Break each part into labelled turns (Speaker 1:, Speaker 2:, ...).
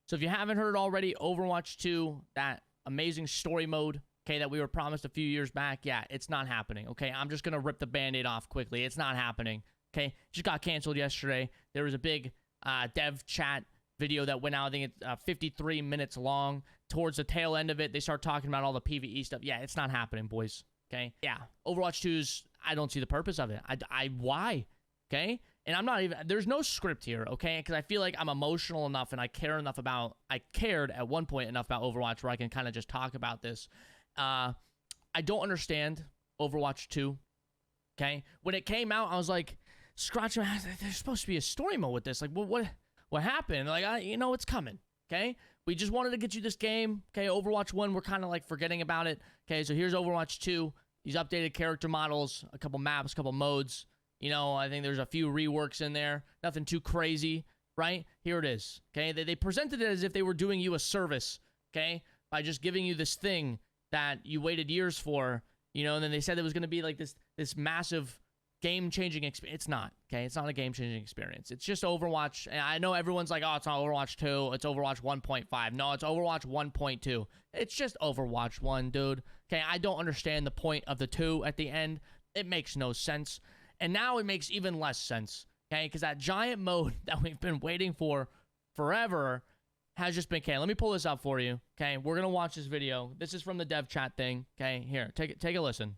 Speaker 1: So if you haven't heard already, Overwatch 2, that amazing story mode, okay, that we were promised a few years back, yeah, it's not happening, okay? I'm just going to rip the Band-Aid off quickly. It's not happening, okay? Just got canceled yesterday. There was a big dev chat video that went out. I think it's 53 minutes long. Towards the tail end of it, they start talking about all the PVE stuff. Yeah, it's not happening, boys, okay? Yeah, Overwatch 2's, I don't see the purpose of it. Why? Okay? And I'm not even, there's no script here, okay? Because I feel like I'm emotional enough and I cared at one point enough about Overwatch where I can kind of just talk about this. I don't understand Overwatch 2, okay? When it came out, I was like, scratching my head, there's supposed to be a story mode with this. Like, what happened? Like, it's coming, okay? We just wanted to get you this game, okay? Overwatch 1, we're kind of like forgetting about it, okay? So here's Overwatch 2. These updated character models, a couple maps, a couple modes. You know, I think there's a few reworks in there. Nothing too crazy, right? Here it is, okay? They presented it as if they were doing you a service, okay? By just giving you this thing that you waited years for, you know, and then they said it was going to be like this massive game-changing experience. It's not, okay? It's not a game-changing experience. It's just Overwatch. And I know everyone's like, oh, it's not Overwatch 2. It's Overwatch 1.5. No, it's Overwatch 1.2. It's just Overwatch 1, dude. Okay, I don't understand the point of the 2 at the end. It makes no sense. And now it makes even less sense, okay? Because that giant mode that we've been waiting for forever has just been, okay, let me pull this up for you, okay? We're going to watch this video. This is from the dev chat thing, okay? Here, take a listen.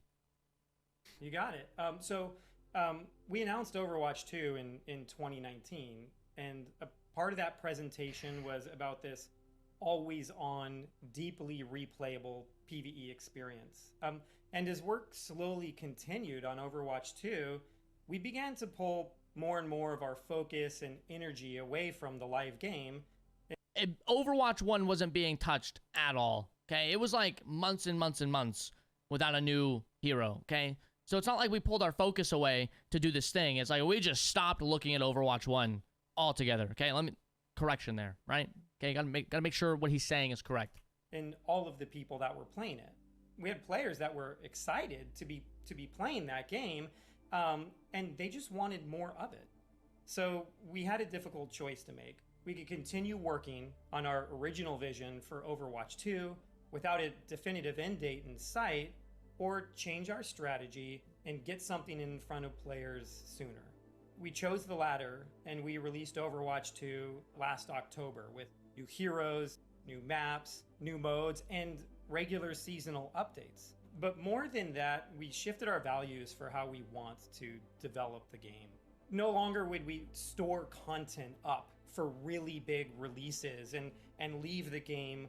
Speaker 2: You got it. We announced Overwatch 2 in 2019, and a part of that presentation was about this always-on, deeply replayable PVE experience. And as work slowly continued on Overwatch 2, we began to pull more and more of our focus and energy away from the live game.
Speaker 1: Overwatch 1 wasn't being touched at all, okay? It was like months and months and months without a new hero, okay? So it's not like we pulled our focus away to do this thing. It's like we just stopped looking at Overwatch 1 altogether, okay? Correction there, right? Okay, gotta make sure what he's saying is correct.
Speaker 2: And all of the people that were playing it. We had players that were excited to be playing that game, and they just wanted more of it. So we had a difficult choice to make. We could continue working on our original vision for Overwatch 2 without a definitive end date in sight, or change our strategy and get something in front of players sooner. We chose the latter, and we released Overwatch 2 last October with new heroes, new maps, new modes, and regular seasonal updates. But more than that, we shifted our values for how we want to develop the game. No longer would we store content up for really big releases and leave the game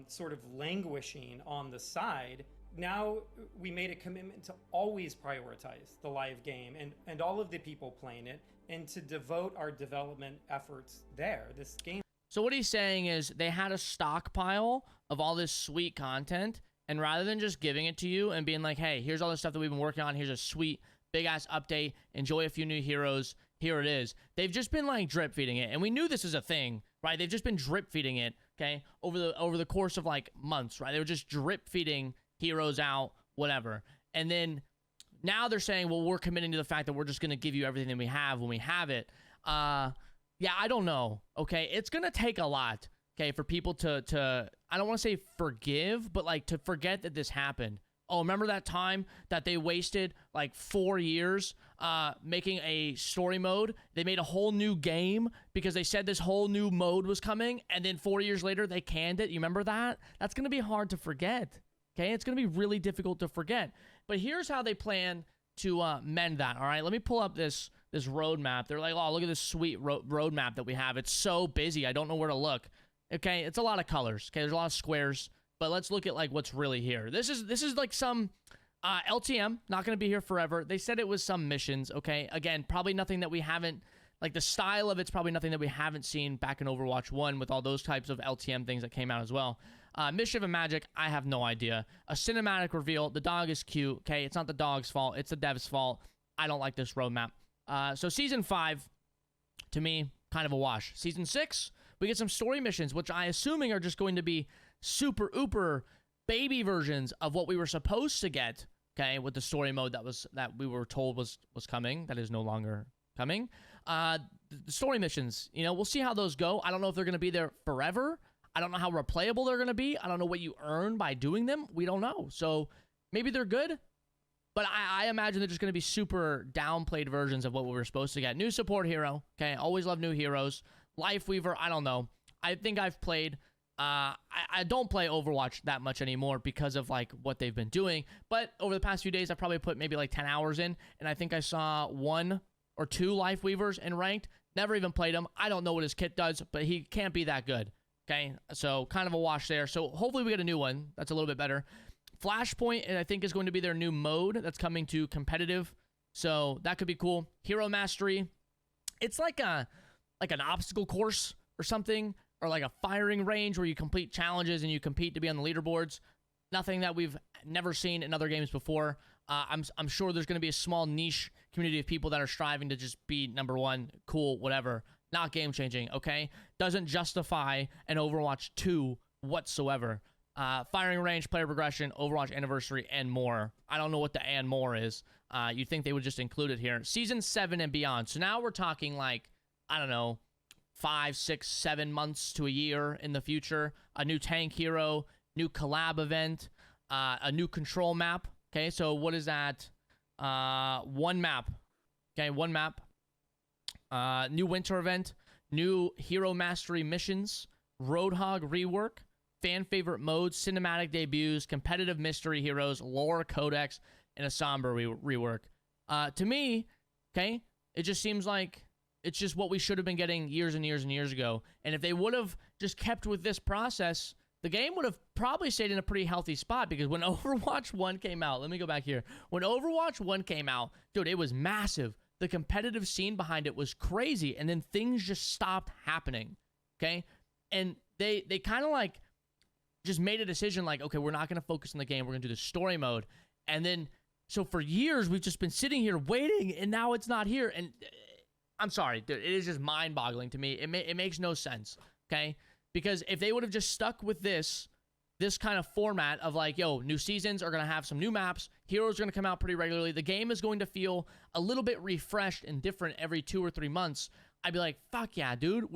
Speaker 2: sort of languishing on the side. Now we made a commitment to always prioritize the live game and all of the people playing it, and to devote our development efforts there. This game.
Speaker 1: So what he's saying is they had a stockpile of all this sweet content, and rather than just giving it to you and being like, hey, here's all the stuff that we've been working on, here's a sweet big-ass update, enjoy a few new heroes, here it is. They've just been like drip-feeding it, and we knew this is a thing, right? They've just been drip-feeding it, okay, over the course of like months, right? They were just drip-feeding heroes out, whatever. And then now they're saying, well, we're committing to the fact that we're just going to give you everything that we have when we have it. Yeah, I don't know, okay? It's going to take a lot, okay, for people to I don't want to say forgive, but like to forget that this happened. Oh, remember that time that they wasted like 4 years making a story mode? They made a whole new game because they said this whole new mode was coming, and then 4 years later they canned it. You remember that? That's going to be hard to forget, okay? It's going to be really difficult to forget. But here's how they plan to mend that, all right? Let me pull up this roadmap. They're like, oh, look at this sweet roadmap that we have. It's so busy. I don't know where to look. Okay, it's a lot of colors. Okay, there's a lot of squares. But let's look at like what's really here. This is like some LTM, not going to be here forever. They said it was some missions, okay? Again, probably nothing that we haven't, like the style of it's probably nothing that we haven't seen back in Overwatch 1 with all those types of LTM things that came out as well. Mischief and Magic, I have no idea. A cinematic reveal, the dog is cute, okay? It's not the dog's fault, it's the dev's fault. I don't like this roadmap. So Season 5, to me, kind of a wash. Season 6, we get some story missions, which I assuming are just going to be super ooper baby versions of what we were supposed to get, okay, with the story mode that we were told was coming, that is no longer coming. The story missions, you know, we'll see how those go. I don't know if they're going to be there forever. I don't know how replayable they're going to be. I don't know what you earn by doing them. We don't know. So maybe they're good, but I imagine they're just going to be super downplayed versions of what we were supposed to get. New support hero. Okay. Always love new heroes. Life Weaver. I don't know. I think I've played, I don't play Overwatch that much anymore because of like what they've been doing. But over the past few days, I probably put maybe like 10 hours in, and I think I saw 1 or 2 Life Weavers in ranked. Never even played him. I don't know what his kit does, but he can't be that good. Okay, so kind of a wash there. So hopefully we get a new one that's a little bit better. Flashpoint, I think, is going to be their new mode that's coming to competitive. So that could be cool. Hero Mastery. It's like an obstacle course or something, or like a firing range where you complete challenges and you compete to be on the leaderboards. Nothing that we've never seen in other games before. I'm sure there's going to be a small niche community of people that are striving to just be number one, cool, whatever. Not game-changing, okay? Doesn't justify an Overwatch 2 whatsoever. Firing range, player progression, Overwatch anniversary, and more. I don't know what the and more is. You'd think they would just include it here. Season 7 and beyond. So now we're talking like, I don't know, 5, 6, 7 months to a year in the future. A new tank hero, new collab event, a new control map. Okay, so what is that? 1 map. Okay, 1 map. New winter event, new hero mastery missions, Roadhog rework, fan favorite modes, cinematic debuts, competitive mystery heroes, lore codex, and a somber rework. To me, okay, it just seems like it's just what we should have been getting years and years and years ago. And if they would have just kept with this process, the game would have probably stayed in a pretty healthy spot, because when Overwatch 1 came out, let me go back here. When Overwatch 1 came out, dude, it was massive. The competitive scene behind it was crazy, and then things just stopped happening, okay? And they kind of like just made a decision like, okay, we're not going to focus on the game. We're going to do the story mode. And then, so for years, we've just been sitting here waiting, and now it's not here. And I'm sorry, dude, it is just mind-boggling to me. It makes no sense, okay? Because if they would have just stuck with this kind of format of like, yo, new seasons are going to have some new maps, heroes are going to come out pretty regularly, the game is going to feel a little bit refreshed and different every 2 or 3 months, I'd be like, fuck yeah, dude,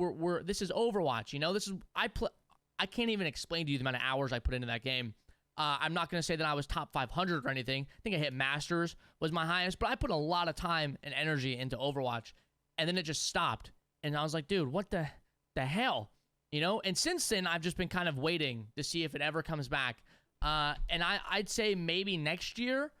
Speaker 1: this is Overwatch, you know? I can't even explain to you the amount of hours I put into that game. I'm not going to say that I was top 500 or anything. I think I hit Masters was my highest, but I put a lot of time and energy into Overwatch, and then it just stopped. And I was like, dude, what the hell? You know, and since then, I've just been kind of waiting to see if it ever comes back. And I'd say maybe next year,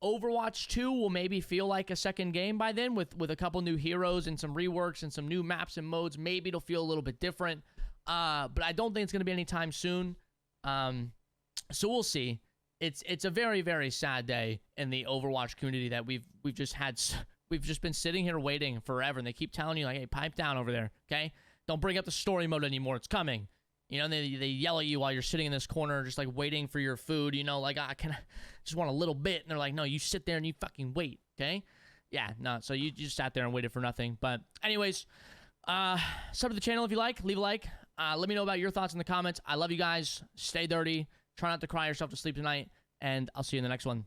Speaker 1: Overwatch 2 will maybe feel like a second game by then with a couple new heroes and some reworks and some new maps and modes. Maybe it'll feel a little bit different. But I don't think it's going to be anytime soon. So we'll see. It's a very, very sad day in the Overwatch community that we've just been sitting here waiting forever. And they keep telling you, like, hey, pipe down over there, okay? Don't bring up the story mode anymore. It's coming. You know, and they yell at you while you're sitting in this corner just, like, waiting for your food. You know, like, I just want a little bit. And they're like, no, you sit there and you fucking wait, okay? Yeah, no, so you just sat there and waited for nothing. But anyways, sub to the channel if you like. Leave a like. Let me know about your thoughts in the comments. I love you guys. Stay dirty. Try not to cry yourself to sleep tonight. And I'll see you in the next one.